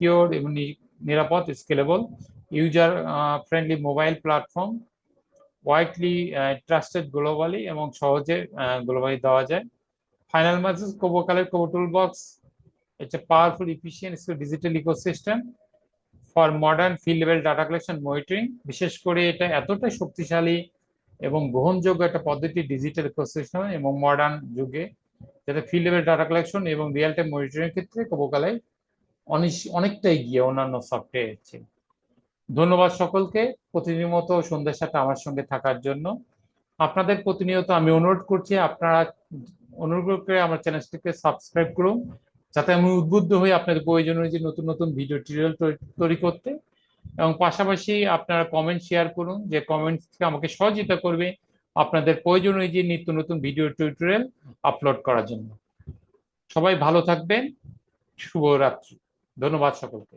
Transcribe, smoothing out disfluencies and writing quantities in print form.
Secure এবং নিরাপদ, scalable, user friendly mobile platform, widely trusted globally এবং সহজে গ্লোবালি দেওয়া যায়। ফাইনাল মেসেজ, কোবোকালের KoBo toolbox, it's a powerful, efficient digital ecosystem for modern field level data collection monitoring। বিশেষ করে এটা এতটাই শক্তিশালী এবং গ্রহণযোগ্য একটা পদ্ধতি ডিজিটাল ইকোসিস্টেম এবং মডার্ন যুগে, যাতে ফিল্ড লেভেল ডাটা কালেকশন এবং রিয়েল টাইম মনিটরিং এর ক্ষেত্রে কোবোকালাই অনেকটাই গিয়ে অন্যান্য সফটওয়্যার হচ্ছে। ধন্যবাদ সকলকে প্রতিদিনের মতো সন্ধ্যার সাথে আমার সঙ্গে থাকার জন্য। আপনাদের প্রতিনিয়ত আমি অনুরোধ করছি আপনারা অনুগ্রহ করে আমার চ্যানেলটিকে সাবস্ক্রাইব করুন, যাতে আমি উদ্বুদ্ধ হই আপনাদের প্রয়োজনীয় যে নতুন নতুন ভিডিও টিউটোরিয়াল তৈরি করতে। এবং পাশাপাশি আপনারা কমেন্ট শেয়ার করুন, যে কমেন্ট আমাকে সহযোগিতা করবে আপনাদের প্রয়োজনীয় যে নিত্য নতুন ভিডিও টিউটোরিয়াল আপলোড করার জন্য। সবাই ভালো থাকবেন। শুভরাত্রি। ধন্যবাদ সকলকে।